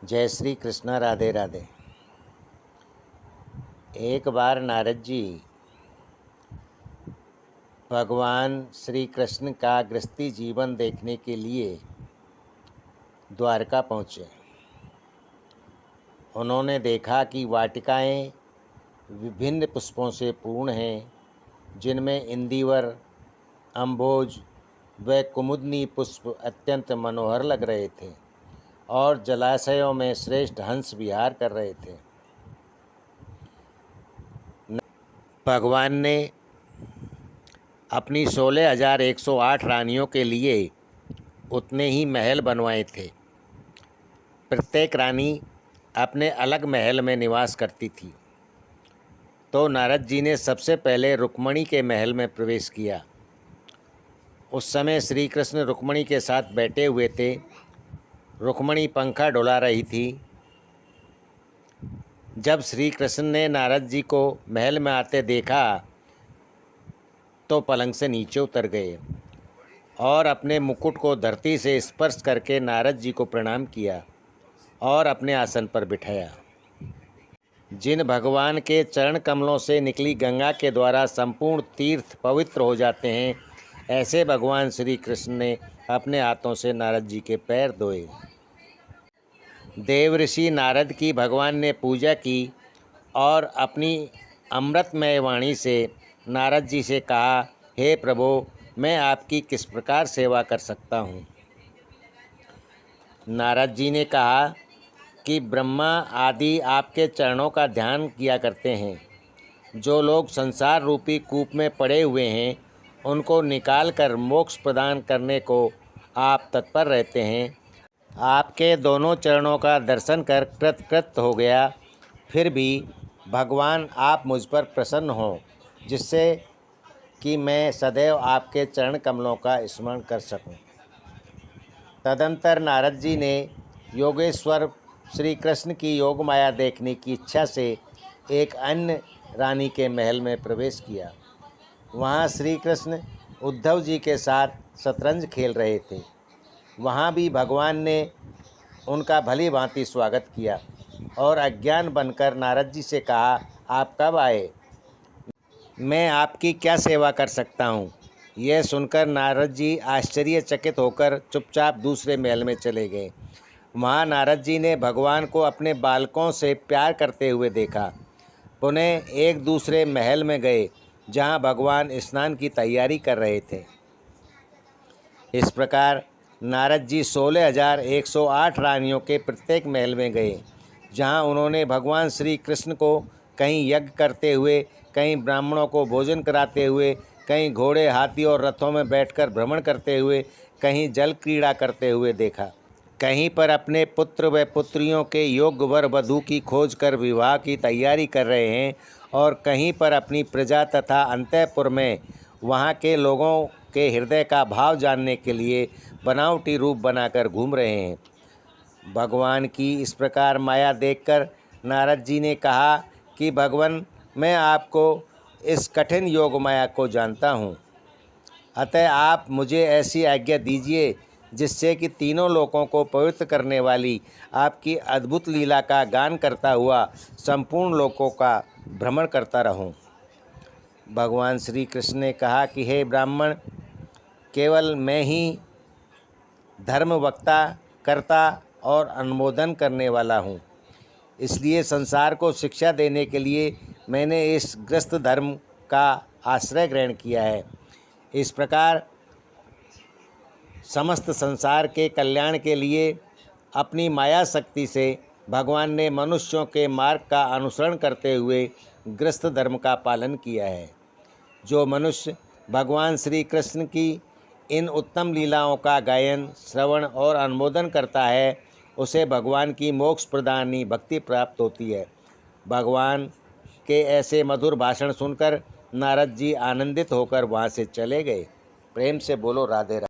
जय श्री कृष्णा। राधे राधे। एक बार नारद जी भगवान श्री कृष्ण का गृहस्थी जीवन देखने के लिए द्वारका पहुँचे। उन्होंने देखा कि वाटिकाएं विभिन्न पुष्पों से पूर्ण हैं, जिनमें इंदिवर, अम्भोज व कुमुदनी पुष्प अत्यंत मनोहर लग रहे थे और जलाशयों में श्रेष्ठ हंस विहार कर रहे थे। भगवान ने अपनी 16,108 रानियों के लिए उतने ही महल बनवाए थे। प्रत्येक रानी अपने अलग महल में निवास करती थी। तो नारद जी ने सबसे पहले रुक्मणी के महल में प्रवेश किया। उस समय श्री कृष्ण रुक्मणी के साथ बैठे हुए थे। रुक्मणी पंखा डुला रही थी। जब श्री कृष्ण ने नारद जी को महल में आते देखा तो पलंग से नीचे उतर गए और अपने मुकुट को धरती से स्पर्श करके नारद जी को प्रणाम किया और अपने आसन पर बिठाया। जिन भगवान के चरण कमलों से निकली गंगा के द्वारा संपूर्ण तीर्थ पवित्र हो जाते हैं, ऐसे भगवान श्री कृष्ण ने अपने हाथों से नारद जी के पैर धोए। देवऋषि नारद की भगवान ने पूजा की और अपनी अमृतमय वाणी से नारद जी से कहा, हे प्रभु, मैं आपकी किस प्रकार सेवा कर सकता हूँ। नारद जी ने कहा कि ब्रह्मा आदि आपके चरणों का ध्यान किया करते हैं। जो लोग संसार रूपी कूप में पड़े हुए हैं, उनको निकाल कर मोक्ष प्रदान करने को आप तत्पर रहते हैं। आपके दोनों चरणों का दर्शन कर कृतकृत हो गया। फिर भी भगवान आप मुझ पर प्रसन्न हों, जिससे कि मैं सदैव आपके चरण कमलों का स्मरण कर सकूं। तदंतर नारद जी ने योगेश्वर श्री कृष्ण की योग माया देखने की इच्छा से एक अन्य रानी के महल में प्रवेश किया। वहाँ श्री कृष्ण उद्धव जी के साथ शतरंज खेल रहे थे। वहाँ भी भगवान ने उनका भली भांति स्वागत किया और अज्ञान बनकर नारद जी से कहा, आप कब आए, मैं आपकी क्या सेवा कर सकता हूँ। यह सुनकर नारद जी आश्चर्यचकित होकर चुपचाप दूसरे महल में चले गए। वहाँ नारद जी ने भगवान को अपने बालकों से प्यार करते हुए देखा। पुनः एक दूसरे महल में गए, जहाँ भगवान स्नान की तैयारी कर रहे थे। इस प्रकार नारद जी 16,108 रानियों के प्रत्येक महल में गए, जहाँ उन्होंने भगवान श्री कृष्ण को कहीं यज्ञ करते हुए, कहीं ब्राह्मणों को भोजन कराते हुए, कहीं घोड़े, हाथी और रथों में बैठकर भ्रमण करते हुए, कहीं जल क्रीड़ा करते हुए देखा। कहीं पर अपने पुत्र व पुत्रियों के योग्य वर वधू की खोज कर विवाह की तैयारी कर रहे हैं और कहीं पर अपनी प्रजा तथा अंतःपुर में वहाँ के लोगों के हृदय का भाव जानने के लिए बनावटी रूप बनाकर घूम रहे हैं। भगवान की इस प्रकार माया देखकर नारद जी ने कहा कि भगवान, मैं आपको इस कठिन योग माया को जानता हूँ। अतः आप मुझे ऐसी आज्ञा दीजिए जिससे कि तीनों लोकों को पवित्र करने वाली आपकी अद्भुत लीला का गान करता हुआ संपूर्ण लोकों का भ्रमण करता रहूं। भगवान श्री कृष्ण ने कहा कि हे ब्राह्मण, केवल मैं ही धर्म वक्ता, कर्ता और अनुमोदन करने वाला हूँ। इसलिए संसार को शिक्षा देने के लिए मैंने इस गृहस्थ धर्म का आश्रय ग्रहण किया है। इस प्रकार समस्त संसार के कल्याण के लिए अपनी माया शक्ति से भगवान ने मनुष्यों के मार्ग का अनुसरण करते हुए गृहस्थ धर्म का पालन किया है। जो मनुष्य भगवान श्री कृष्ण की इन उत्तम लीलाओं का गायन, श्रवण और अनुमोदन करता है, उसे भगवान की मोक्ष प्रदानी भक्ति प्राप्त होती है। भगवान के ऐसे मधुर भाषण सुनकर नारद जी आनंदित होकर वहाँ से चले गए। प्रेम से बोलो राधे राधे।